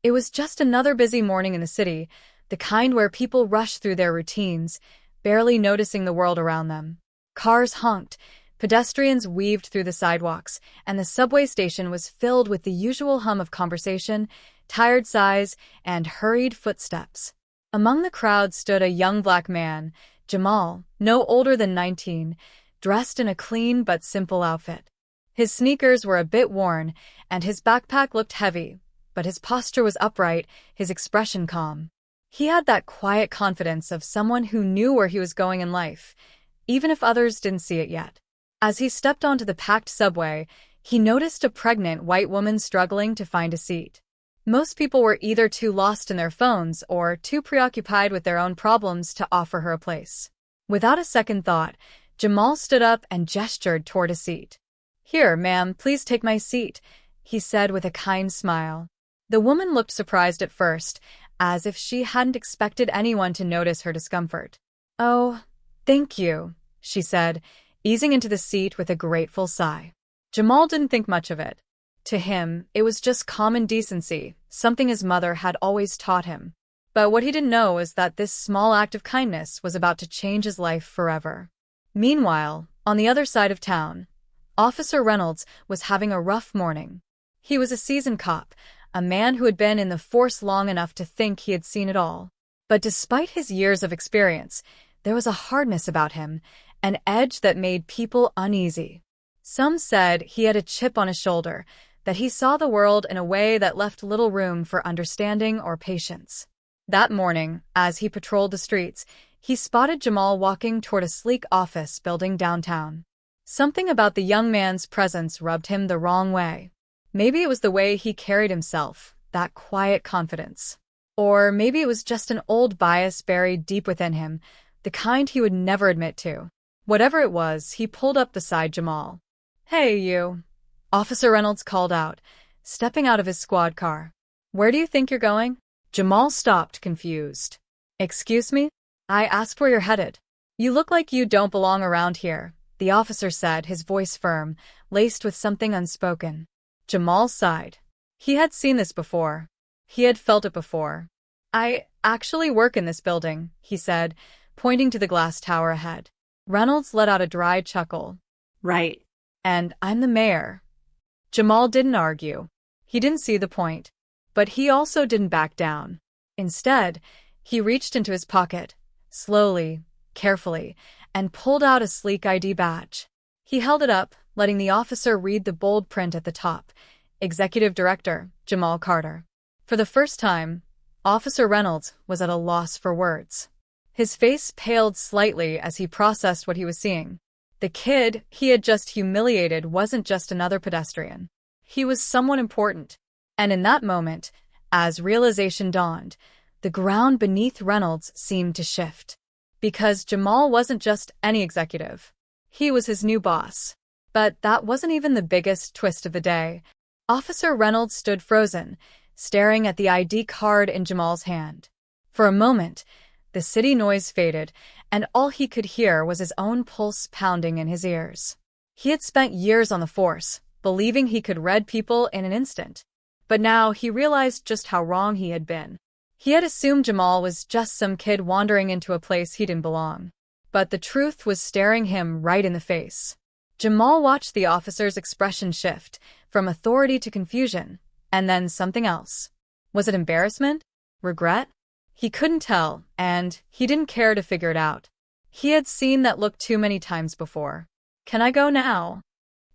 It was just another busy morning in the city, the kind where people rush through their routines, barely noticing the world around them. Cars honked, pedestrians weaved through the sidewalks, and the subway station was filled with the usual hum of conversation, tired sighs, and hurried footsteps. Among the crowd stood a young black man, Jamal, no older than 19, dressed in a clean but simple outfit. His sneakers were a bit worn, and his backpack looked heavy, but his posture was upright, his expression calm. He had that quiet confidence of someone who knew where he was going in life, even if others didn't see it yet. As he stepped onto the packed subway, he noticed a pregnant white woman struggling to find a seat. Most people were either too lost in their phones or too preoccupied with their own problems to offer her a place. Without a second thought, Jamal stood up and gestured toward a seat. "Here, ma'am, please take my seat," he said with a kind smile. The woman looked surprised at first, as if she hadn't expected anyone to notice her discomfort. "Oh, thank you," she said, easing into the seat with a grateful sigh. Jamal didn't think much of it. To him, it was just common decency, something his mother had always taught him. But what he didn't know was that this small act of kindness was about to change his life forever. Meanwhile, on the other side of town, Officer Reynolds was having a rough morning. He was a seasoned cop, a man who had been in the force long enough to think he had seen it all. But despite his years of experience, there was a hardness about him, an edge that made people uneasy. Some said he had a chip on his shoulder, that he saw the world in a way that left little room for understanding or patience. That morning, as he patrolled the streets, he spotted Jamal walking toward a sleek office building downtown. Something about the young man's presence rubbed him the wrong way. Maybe it was the way he carried himself, that quiet confidence. Or maybe it was just an old bias buried deep within him, the kind he would never admit to. Whatever it was, he pulled up beside Jamal. "Hey, you," Officer Reynolds called out, stepping out of his squad car. "Where do you think you're going?" Jamal stopped, confused. "Excuse me? I asked where you're headed." "You look like you don't belong around here," the officer said, his voice firm, laced with something unspoken. Jamal sighed. He had seen this before. He had felt it before. "I actually work in this building," he said, pointing to the glass tower ahead. Reynolds let out a dry chuckle. "Right. "And I'm the mayor." Jamal didn't argue. He didn't see the point. But he also didn't back down. Instead, he reached into his pocket, slowly, carefully, and pulled out a sleek ID badge. He held it up, letting the officer read the bold print at the top. Executive Director, Jamal Carter. For the first time, Officer Reynolds was at a loss for words. His face paled slightly as he processed what he was seeing. The kid he had just humiliated wasn't just another pedestrian. He was someone important. And in that moment, as realization dawned, the ground beneath Reynolds seemed to shift. Because Jamal wasn't just any executive. He was his new boss. But that wasn't even the biggest twist of the day. Officer Reynolds stood frozen, staring at the ID card in Jamal's hand. For a moment, the city noise faded, and all he could hear was his own pulse pounding in his ears. He had spent years on the force, believing he could read people in an instant. But now he realized just how wrong he had been. He had assumed Jamal was just some kid wandering into a place he didn't belong. But the truth was staring him right in the face. Jamal watched the officer's expression shift, from authority to confusion, and then something else. Was it embarrassment? Regret? He couldn't tell, and he didn't care to figure it out. He had seen that look too many times before. "Can I go now?"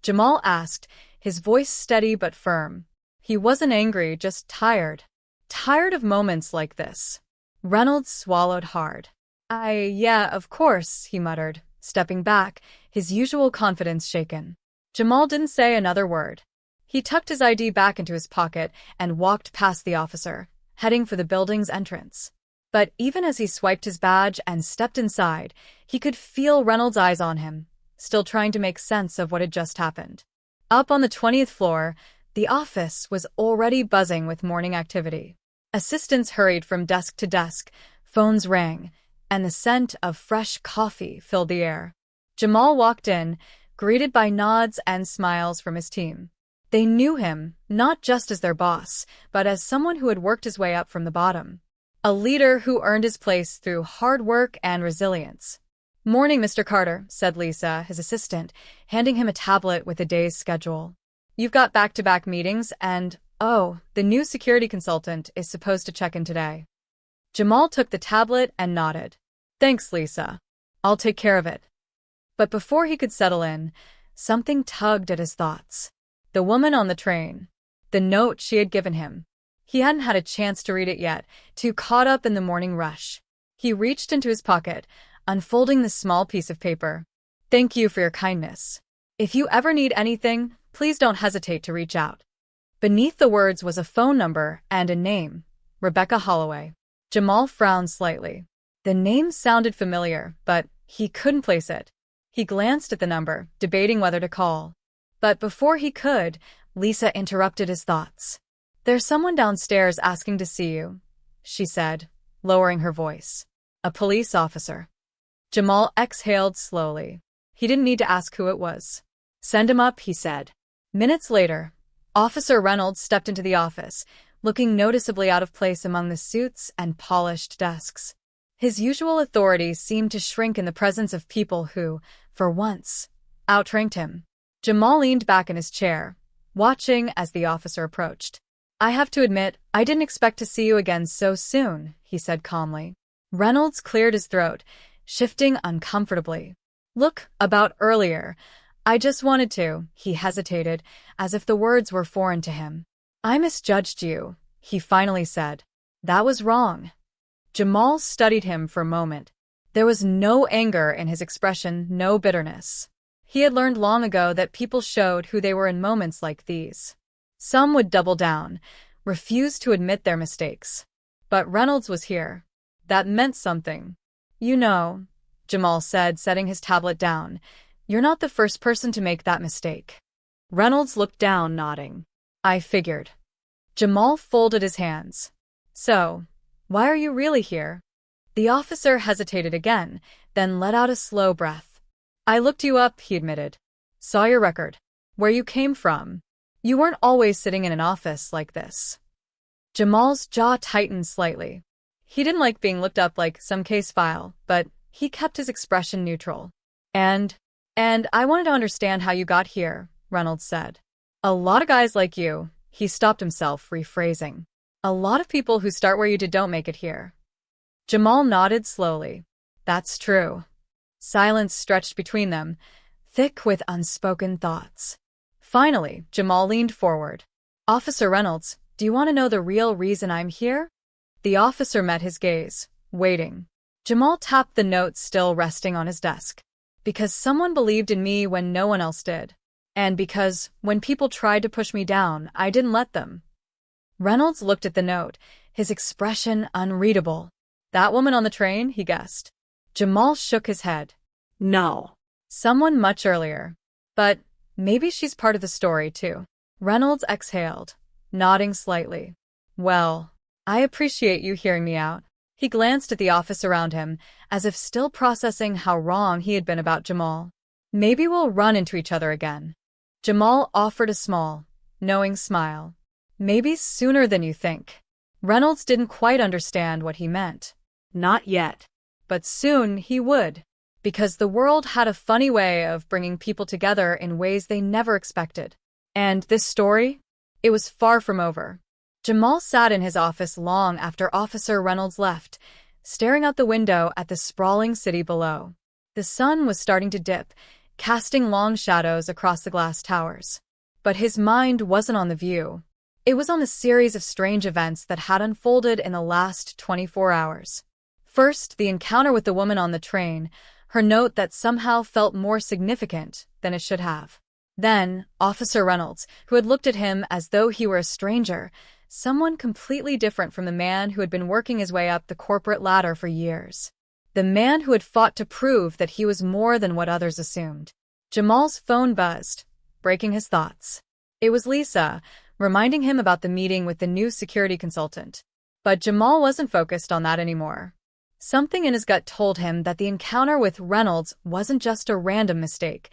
Jamal asked, his voice steady but firm. He wasn't angry, just tired. Tired of moments like this. Reynolds swallowed hard. Yeah, of course," he muttered, stepping back, his usual confidence shaken. Jamal didn't say another word. He tucked his ID back into his pocket and walked past the officer, heading for the building's entrance. But even as he swiped his badge and stepped inside, he could feel Reynolds' eyes on him, still trying to make sense of what had just happened. Up on the 20th floor, the office was already buzzing with morning activity. Assistants hurried from desk to desk, phones rang, and the scent of fresh coffee filled the air. Jamal walked in, greeted by nods and smiles from his team. They knew him, not just as their boss, but as someone who had worked his way up from the bottom. A leader who earned his place through hard work and resilience. "Morning, Mr. Carter," said Lisa, his assistant, handing him a tablet with the day's schedule. "You've got back-to-back meetings and, oh, the new security consultant is supposed to check in today." Jamal took the tablet and nodded. "Thanks, Lisa. I'll take care of it." But before he could settle in, something tugged at his thoughts. The woman on the train. The note she had given him. He hadn't had a chance to read it yet, too caught up in the morning rush. He reached into his pocket, unfolding the small piece of paper. "Thank you for your kindness. If you ever need anything, please don't hesitate to reach out." Beneath the words was a phone number and a name, Rebecca Holloway. Jamal frowned slightly. The name sounded familiar, but he couldn't place it. He glanced at the number, debating whether to call. But before he could, Lisa interrupted his thoughts. "There's someone downstairs asking to see you," she said, lowering her voice. "A police officer." Jamal exhaled slowly. He didn't need to ask who it was. "Send him up," he said. Minutes later, Officer Reynolds stepped into the office, looking noticeably out of place among the suits and polished desks. His usual authority seemed to shrink in the presence of people who, for once, outranked him. Jamal leaned back in his chair, watching as the officer approached. "I have to admit, I didn't expect to see you again so soon," he said calmly. Reynolds cleared his throat, shifting uncomfortably. "Look, about earlier. I just wanted to," he hesitated, as if the words were foreign to him. "I misjudged you," he finally said. "That was wrong." Jamal studied him for a moment. There was no anger in his expression, no bitterness. He had learned long ago that people showed who they were in moments like these. Some would double down, refuse to admit their mistakes. But Reynolds was here. That meant something. "You know," Jamal said, setting his tablet down, "you're not the first person to make that mistake." Reynolds looked down, nodding. "I figured." Jamal folded his hands. "So, why are you really here?" The officer hesitated again, then let out a slow breath. "I looked you up," he admitted. "Saw your record. Where you came from. You weren't always sitting in an office like this." Jamal's jaw tightened slightly. He didn't like being looked up like some case file, but he kept his expression neutral. And I wanted to understand how you got here," Reynolds said. "A lot of guys like you," he stopped himself, rephrasing. "A lot of people who start where you did don't make it here." Jamal nodded slowly. "That's true." Silence stretched between them, thick with unspoken thoughts. Finally, Jamal leaned forward. "Officer Reynolds, do you want to know the real reason I'm here?" The officer met his gaze, waiting. Jamal tapped the note still resting on his desk. "Because someone believed in me when no one else did. And because, when people tried to push me down, I didn't let them." Reynolds looked at the note, his expression unreadable. "That woman on the train?" he guessed. Jamal shook his head. "No. Someone much earlier. But maybe she's part of the story, too." Reynolds exhaled, nodding slightly. "Well, I appreciate you hearing me out." He glanced at the office around him, as if still processing how wrong he had been about Jamal. "Maybe we'll run into each other again." Jamal offered a small, knowing smile. "Maybe sooner than you think." Reynolds didn't quite understand what he meant. Not yet. But soon he would. Because the world had a funny way of bringing people together in ways they never expected. And this story? It was far from over. Jamal sat in his office long after Officer Reynolds left, staring out the window at the sprawling city below. The sun was starting to dip, casting long shadows across the glass towers. But his mind wasn't on the view. It was on the series of strange events that had unfolded in the last 24 hours. First, the encounter with the woman on the train, her note that somehow felt more significant than it should have. Then, Officer Reynolds, who had looked at him as though he were a stranger, someone completely different from the man who had been working his way up the corporate ladder for years. The man who had fought to prove that he was more than what others assumed. Jamal's phone buzzed, breaking his thoughts. It was Lisa, reminding him about the meeting with the new security consultant. But Jamal wasn't focused on that anymore. Something in his gut told him that the encounter with Reynolds wasn't just a random mistake.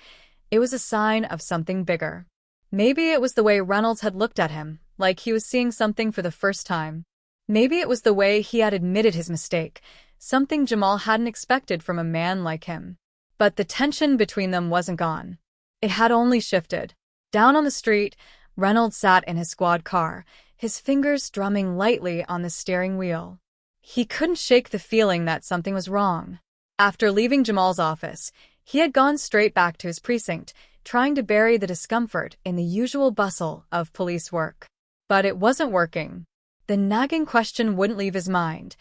It was a sign of something bigger. Maybe it was the way Reynolds had looked at him, like he was seeing something for the first time. Maybe it was the way he had admitted his mistake, something Jamal hadn't expected from a man like him. But the tension between them wasn't gone. It had only shifted. Down on the street, Reynolds sat in his squad car, his fingers drumming lightly on the steering wheel. He couldn't shake the feeling that something was wrong. After leaving Jamal's office, he had gone straight back to his precinct, trying to bury the discomfort in the usual bustle of police work. But it wasn't working. The nagging question wouldn't leave his mind.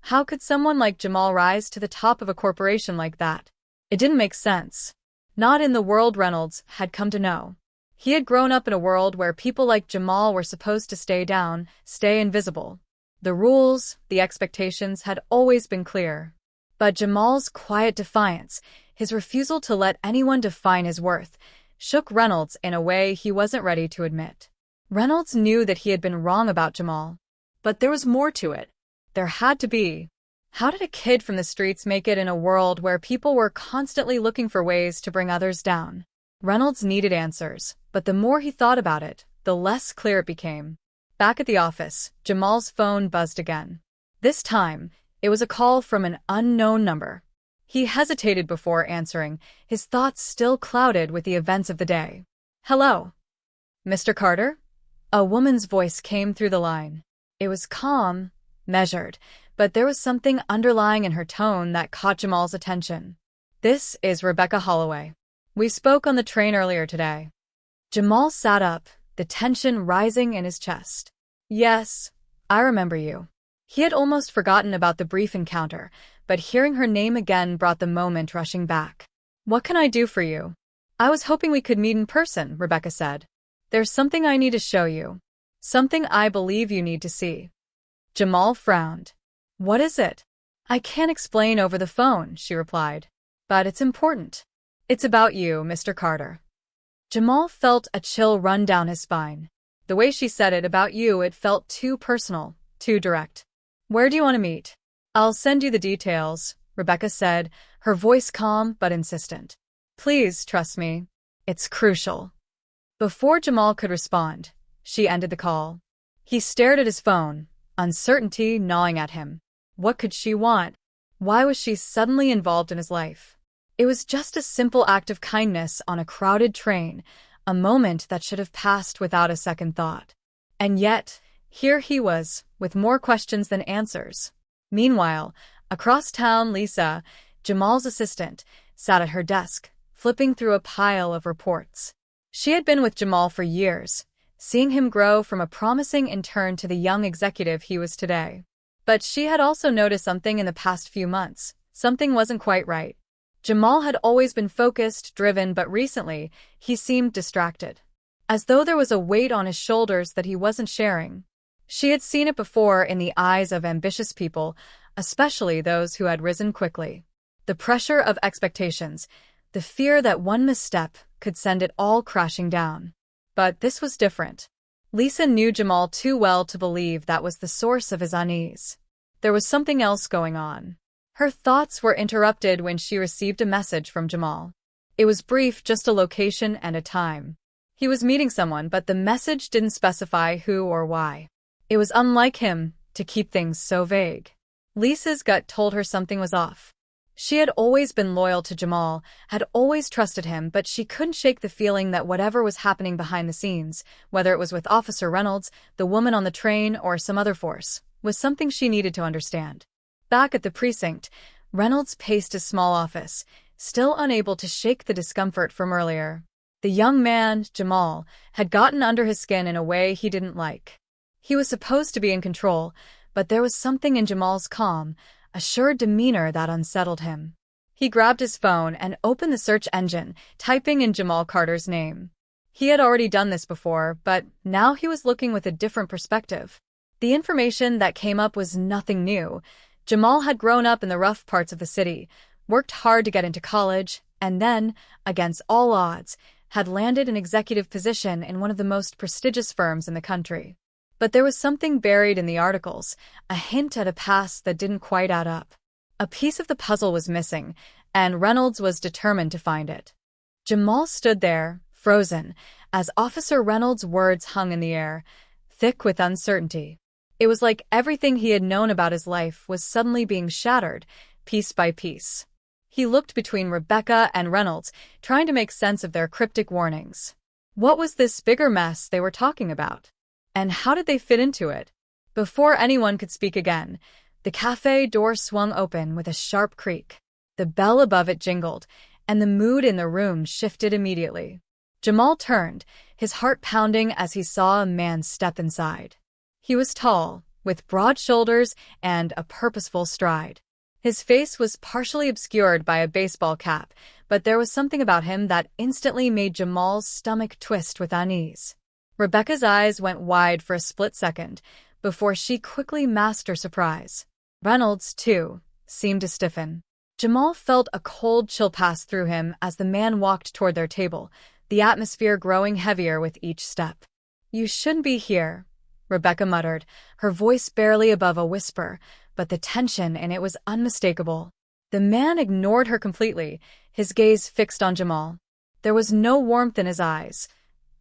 How could someone like Jamal rise to the top of a corporation like that? It didn't make sense. Not in the world Reynolds had come to know. He had grown up in a world where people like Jamal were supposed to stay down, stay invisible. The rules, the expectations had always been clear. But Jamal's quiet defiance, his refusal to let anyone define his worth, shook Reynolds in a way he wasn't ready to admit. Reynolds knew that he had been wrong about Jamal. But there was more to it. There had to be. How did a kid from the streets make it in a world where people were constantly looking for ways to bring others down? Reynolds needed answers, but the more he thought about it, the less clear it became. Back at the office, Jamal's phone buzzed again. This time, it was a call from an unknown number. He hesitated before answering, his thoughts still clouded with the events of the day. "Hello? Mr. Carter?" A woman's voice came through the line. It was calm, measured, but there was something underlying in her tone that caught Jamal's attention. "This is Rebecca Holloway. We spoke on the train earlier today." Jamal sat up, the tension rising in his chest. "Yes, I remember you." He had almost forgotten about the brief encounter, but hearing her name again brought the moment rushing back. "What can I do for you?" "I was hoping we could meet in person," Rebecca said. "There's something I need to show you. Something I believe you need to see." Jamal frowned. "What is it?" "I can't explain over the phone," she replied. "But it's important. It's about you, Mr. Carter." Jamal felt a chill run down his spine. The way she said it about you, it felt too personal, too direct. "Where do you want to meet?" "I'll send you the details," Rebecca said, her voice calm but insistent. "Please trust me. It's crucial." Before Jamal could respond, she ended the call. He stared at his phone, uncertainty gnawing at him. What could she want? Why was she suddenly involved in his life? It was just a simple act of kindness on a crowded train, a moment that should have passed without a second thought. And yet, here he was, with more questions than answers. Meanwhile, across town, Lisa, Jamal's assistant, sat at her desk, flipping through a pile of reports. She had been with Jamal for years, seeing him grow from a promising intern to the young executive he was today. But she had also noticed something in the past few months. Something wasn't quite right. Jamal had always been focused, driven, but recently, he seemed distracted. As though there was a weight on his shoulders that he wasn't sharing. She had seen it before in the eyes of ambitious people, especially those who had risen quickly. The pressure of expectations, the fear that one misstep could send it all crashing down. But this was different. Lisa knew Jamal too well to believe that was the source of his unease. There was something else going on. Her thoughts were interrupted when she received a message from Jamal. It was brief, just a location and a time. He was meeting someone, but the message didn't specify who or why. It was unlike him to keep things so vague. Lisa's gut told her something was off. She had always been loyal to Jamal, had always trusted him, but she couldn't shake the feeling that whatever was happening behind the scenes, whether it was with Officer Reynolds, the woman on the train, or some other force, was something she needed to understand. Back at the precinct, Reynolds paced his small office, still unable to shake the discomfort from earlier. The young man, Jamal, had gotten under his skin in a way he didn't like. He was supposed to be in control, but there was something in Jamal's calm, assured demeanor that unsettled him. He grabbed his phone and opened the search engine, typing in Jamal Carter's name. He had already done this before, but now he was looking with a different perspective. The information that came up was nothing new. Jamal had grown up in the rough parts of the city, worked hard to get into college, and then, against all odds, had landed an executive position in one of the most prestigious firms in the country. But there was something buried in the articles, a hint at a past that didn't quite add up. A piece of the puzzle was missing, and Reynolds was determined to find it. Jamal stood there, frozen, as Officer Reynolds' words hung in the air, thick with uncertainty. It was like everything he had known about his life was suddenly being shattered, piece by piece. He looked between Rebecca and Reynolds, trying to make sense of their cryptic warnings. What was this bigger mess they were talking about? And how did they fit into it? Before anyone could speak again, the cafe door swung open with a sharp creak. The bell above it jingled, and the mood in the room shifted immediately. Jamal turned, his heart pounding as he saw a man step inside. He was tall, with broad shoulders and a purposeful stride. His face was partially obscured by a baseball cap, but there was something about him that instantly made Jamal's stomach twist with unease. Rebecca's eyes went wide for a split second, before she quickly masked her surprise. Reynolds, too, seemed to stiffen. Jamal felt a cold chill pass through him as the man walked toward their table, the atmosphere growing heavier with each step. "You shouldn't be here," Rebecca muttered, her voice barely above a whisper, but the tension in it was unmistakable. The man ignored her completely, his gaze fixed on Jamal. There was no warmth in his eyes,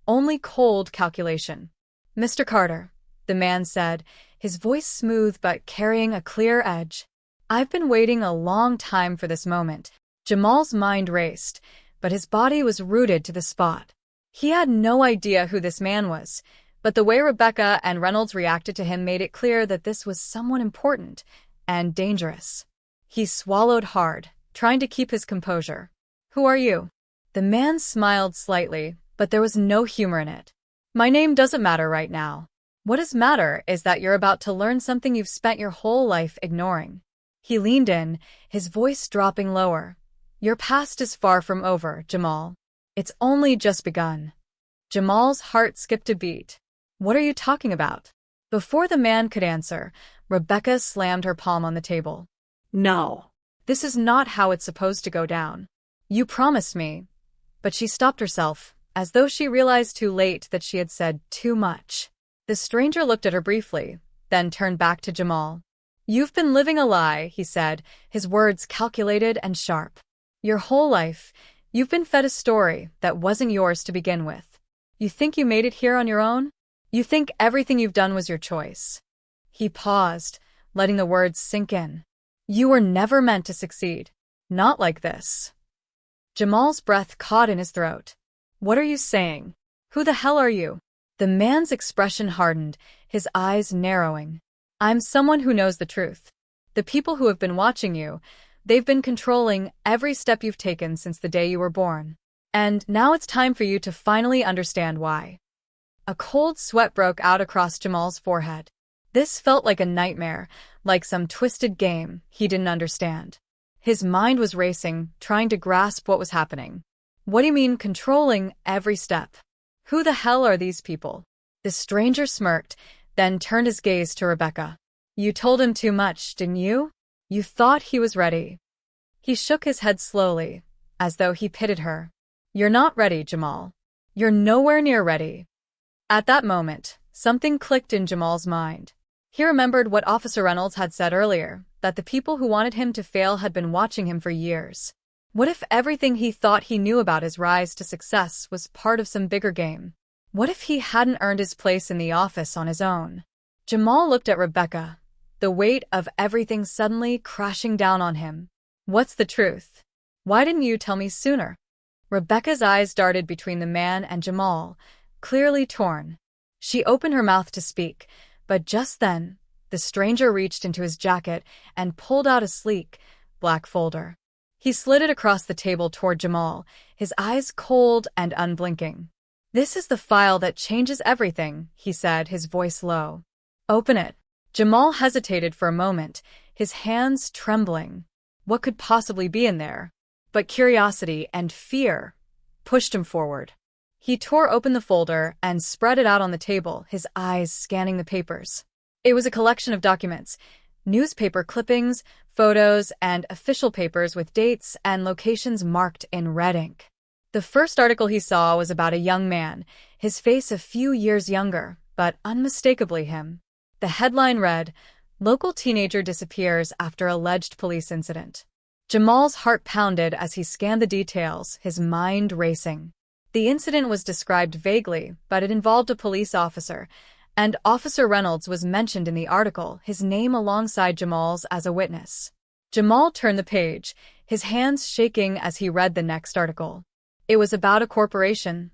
only cold calculation. "Mr. Carter," the man said, his voice smooth but carrying a clear edge. "I've been waiting a long time for this moment." Jamal's mind raced, but his body was rooted to the spot. He had no idea who this man was, but the way Rebecca and Reynolds reacted to him made it clear that this was someone important and dangerous. He swallowed hard, trying to keep his composure. "Who are you?" The man smiled slightly, but there was no humor in it. "My name doesn't matter right now. What does matter is that you're about to learn something you've spent your whole life ignoring." He leaned in, his voice dropping lower. "Your past is far from over, Jamal. It's only just begun." Jamal's heart skipped a beat. "What are you talking about?" Before the man could answer, Rebecca slammed her palm on the table. "No. This is not how it's supposed to go down. You promised me." But she stopped herself, as though she realized too late that she had said too much. The stranger looked at her briefly, then turned back to Jamal. "You've been living a lie," he said, his words calculated and sharp. "Your whole life, you've been fed a story that wasn't yours to begin with. You think you made it here on your own? You think everything you've done was your choice." He paused, letting the words sink in. "You were never meant to succeed. Not like this." Jamal's breath caught in his throat. "What are you saying? Who the hell are you?" The man's expression hardened, his eyes narrowing. "I'm someone who knows the truth. The people who have been watching you, they've been controlling every step you've taken since the day you were born. And now it's time for you to finally understand why." A cold sweat broke out across Jamal's forehead. This felt like a nightmare, like some twisted game he didn't understand. His mind was racing, trying to grasp what was happening. "What do you mean, controlling every step? Who the hell are these people?" The stranger smirked, then turned his gaze to Rebecca. "You told him too much, didn't you? You thought he was ready." He shook his head slowly, as though he pitied her. "You're not ready, Jamal. You're nowhere near ready." At that moment, something clicked in Jamal's mind. He remembered what Officer Reynolds had said earlier, that the people who wanted him to fail had been watching him for years. What if everything he thought he knew about his rise to success was part of some bigger game? What if he hadn't earned his place in the office on his own? Jamal looked at Rebecca, the weight of everything suddenly crashing down on him. "What's the truth? Why didn't you tell me sooner?" Rebecca's eyes darted between the man and Jamal, clearly torn. She opened her mouth to speak, but just then, the stranger reached into his jacket and pulled out a sleek, black folder. He slid it across the table toward Jamal, his eyes cold and unblinking. "This is the file that changes everything," he said, his voice low. "Open it." Jamal hesitated for a moment, his hands trembling. What could possibly be in there? But curiosity and fear pushed him forward. He tore open the folder and spread it out on the table, his eyes scanning the papers. It was a collection of documents, newspaper clippings, photos, and official papers with dates and locations marked in red ink. The first article he saw was about a young man, his face a few years younger, but unmistakably him. The headline read, "Local teenager disappears after alleged police incident." Jamal's heart pounded as he scanned the details, his mind racing. The incident was described vaguely, but it involved a police officer, and Officer Reynolds was mentioned in the article, his name alongside Jamal's as a witness. Jamal turned the page, his hands shaking as he read the next article. It was about a corporation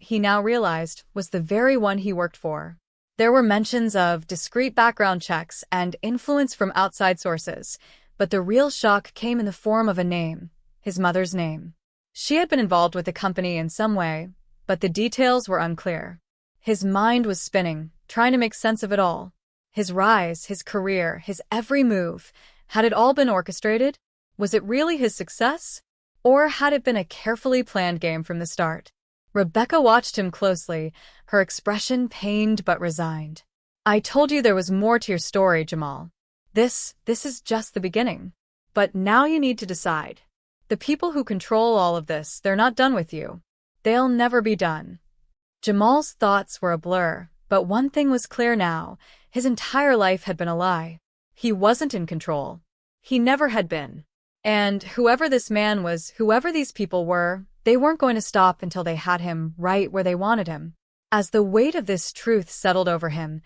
he now realized was the very one he worked for. There were mentions of discreet background checks and influence from outside sources, but the real shock came in the form of a name, his mother's name. She had been involved with the company in some way, but the details were unclear. His mind was spinning, trying to make sense of it all. His rise, his career, his every move. Had it all been orchestrated? Was it really his success? Or had it been a carefully planned game from the start? Rebecca watched him closely, her expression pained but resigned. I told you there was more to your story, Jamal. This is just the beginning. But now you need to decide. The people who control all of this, they're not done with you. They'll never be done. Jamal's thoughts were a blur, but one thing was clear now. His entire life had been a lie. He wasn't in control. He never had been. And whoever this man was, whoever these people were, they weren't going to stop until they had him right where they wanted him. As the weight of this truth settled over him,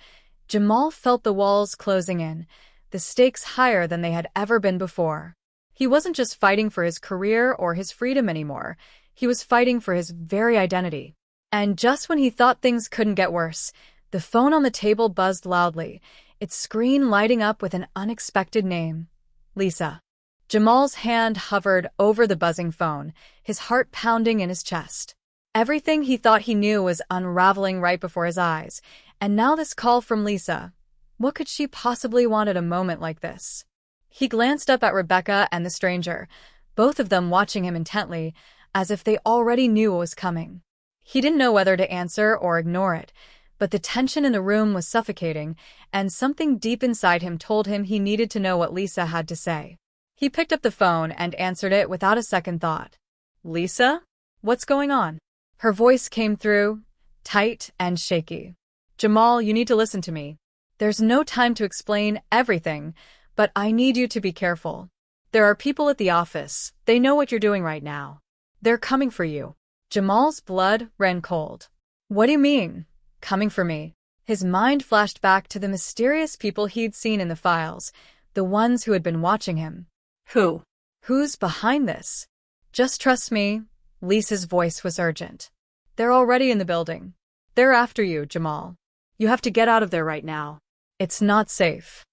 Jamal felt the walls closing in, the stakes higher than they had ever been before. He wasn't just fighting for his career or his freedom anymore. He was fighting for his very identity. And just when he thought things couldn't get worse, the phone on the table buzzed loudly, its screen lighting up with an unexpected name. Lisa. Jamal's hand hovered over the buzzing phone, his heart pounding in his chest. Everything he thought he knew was unraveling right before his eyes, and now this call from Lisa. What could she possibly want at a moment like this? He glanced up at Rebecca and the stranger, both of them watching him intently, as if they already knew what was coming. He didn't know whether to answer or ignore it, but the tension in the room was suffocating, and something deep inside him told him he needed to know what Lisa had to say. He picked up the phone and answered it without a second thought. Lisa? What's going on? Her voice came through, tight and shaky. Jamal, you need to listen to me. There's no time to explain everything, but I need you to be careful. There are people at the office. They know what you're doing right now. They're coming for you. Jamal's blood ran cold. What do you mean, coming for me? His mind flashed back to the mysterious people he'd seen in the files, the ones who had been watching him. Who? Who's behind this? Just trust me. Lisa's voice was urgent. They're already in the building. They're after you, Jamal. You have to get out of there right now. It's not safe.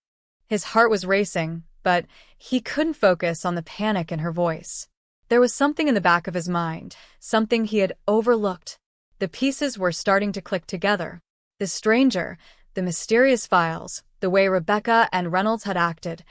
His heart was racing, but he couldn't focus on the panic in her voice. There was something in the back of his mind, something he had overlooked. The pieces were starting to click together. The stranger, the mysterious files, the way Rebecca and Reynolds had acted.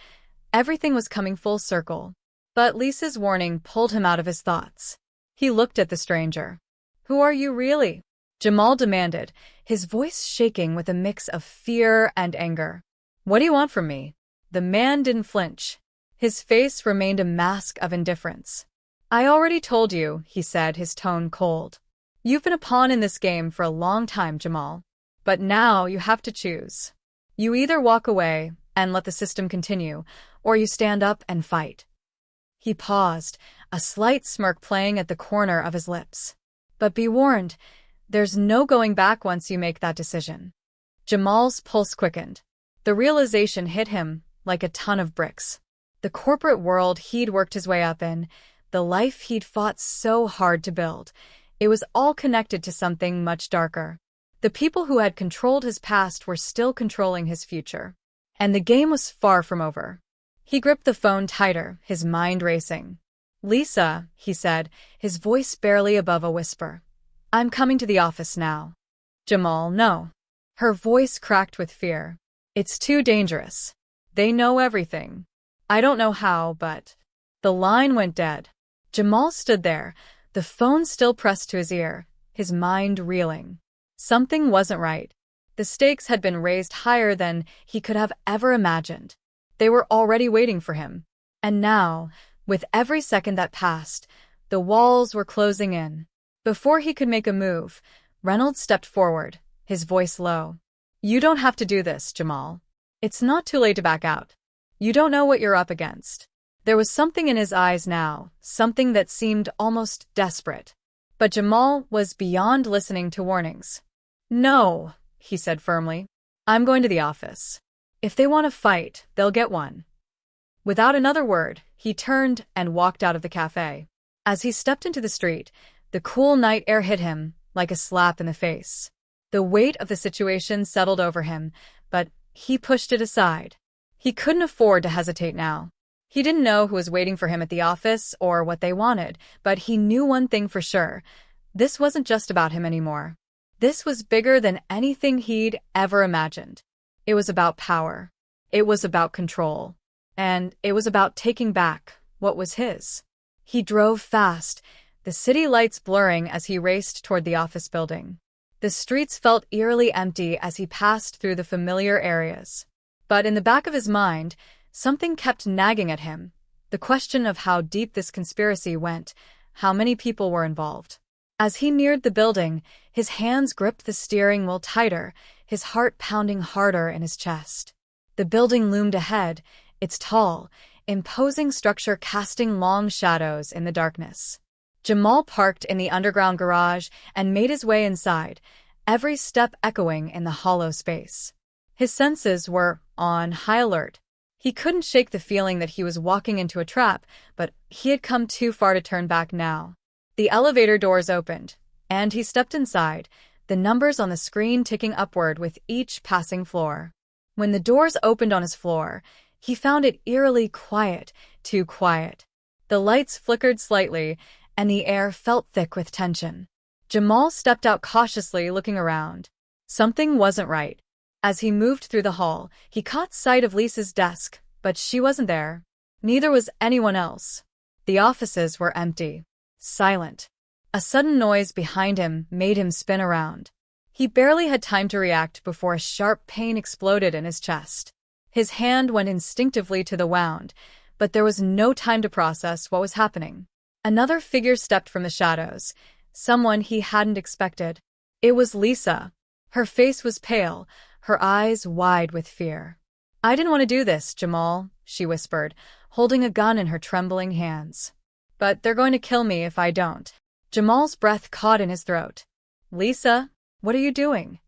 Everything was coming full circle. But Lisa's warning pulled him out of his thoughts. He looked at the stranger. Who are you really? Jamal demanded, his voice shaking with a mix of fear and anger. What do you want from me? The man didn't flinch. His face remained a mask of indifference. I already told you, he said, his tone cold. You've been a pawn in this game for a long time, Jamal. But now you have to choose. You either walk away and let the system continue, or you stand up and fight. He paused, a slight smirk playing at the corner of his lips. But be warned, there's no going back once you make that decision. Jamal's pulse quickened. The realization hit him like a ton of bricks. The corporate world he'd worked his way up in, the life he'd fought so hard to build, it was all connected to something much darker. The people who had controlled his past were still controlling his future. And the game was far from over. He gripped the phone tighter, his mind racing. Lisa, he said, his voice barely above a whisper. I'm coming to the office now. Jamal, no. Her voice cracked with fear. It's too dangerous. They know everything. I don't know how, but... The line went dead. Jamal stood there, the phone still pressed to his ear, his mind reeling. Something wasn't right. The stakes had been raised higher than he could have ever imagined. They were already waiting for him. And now, with every second that passed, the walls were closing in. Before he could make a move, Reynolds stepped forward, his voice low. You don't have to do this, Jamal. It's not too late to back out. You don't know what you're up against. There was something in his eyes now, something that seemed almost desperate. But Jamal was beyond listening to warnings. "No," he said firmly. "I'm going to the office. If they want to fight, they'll get one." Without another word, he turned and walked out of the cafe. As he stepped into the street, the cool night air hit him like a slap in the face. The weight of the situation settled over him, but he pushed it aside. He couldn't afford to hesitate now. He didn't know who was waiting for him at the office or what they wanted, but he knew one thing for sure. This wasn't just about him anymore. This was bigger than anything he'd ever imagined. It was about power. It was about control. And it was about taking back what was his. He drove fast, the city lights blurring as he raced toward the office building. The streets felt eerily empty as he passed through the familiar areas. But in the back of his mind, something kept nagging at him. The question of how deep this conspiracy went, how many people were involved. As he neared the building, his hands gripped the steering wheel tighter, his heart pounding harder in his chest. The building loomed ahead, its tall, imposing structure casting long shadows in the darkness. Jamal parked in the underground garage and made his way inside, every step echoing in the hollow space. His senses were on high alert. He couldn't shake the feeling that he was walking into a trap, but he had come too far to turn back now. The elevator doors opened, and he stepped inside, the numbers on the screen ticking upward with each passing floor. When the doors opened on his floor, he found it eerily quiet, too quiet. The lights flickered slightly, and the air felt thick with tension. Jamal stepped out cautiously, looking around. Something wasn't right. As he moved through the hall, he caught sight of Lisa's desk, but she wasn't there. Neither was anyone else. The offices were empty, silent. A sudden noise behind him made him spin around. He barely had time to react before a sharp pain exploded in his chest. His hand went instinctively to the wound, but there was no time to process what was happening. Another figure stepped from the shadows, someone he hadn't expected. It was Lisa. Her face was pale, her eyes wide with fear. "I didn't want to do this, Jamal," she whispered, holding a gun in her trembling hands. "But they're going to kill me if I don't." Jamal's breath caught in his throat. "Lisa, what are you doing?"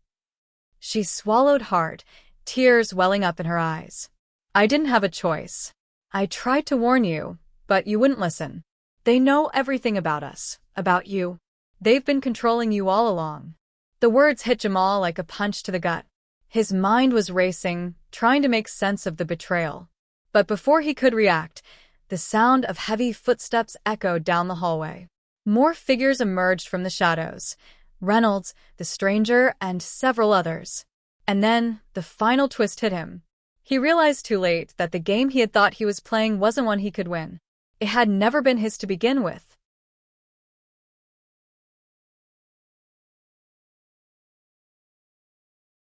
She swallowed hard, tears welling up in her eyes. "I didn't have a choice. I tried to warn you, but you wouldn't listen. They know everything about us, about you. They've been controlling you all along." The words hit Jamal like a punch to the gut. His mind was racing, trying to make sense of the betrayal. But before he could react, the sound of heavy footsteps echoed down the hallway. More figures emerged from the shadows. Reynolds, the stranger, and several others. And then, the final twist hit him. He realized too late that the game he had thought he was playing wasn't one he could win. It had never been his to begin with.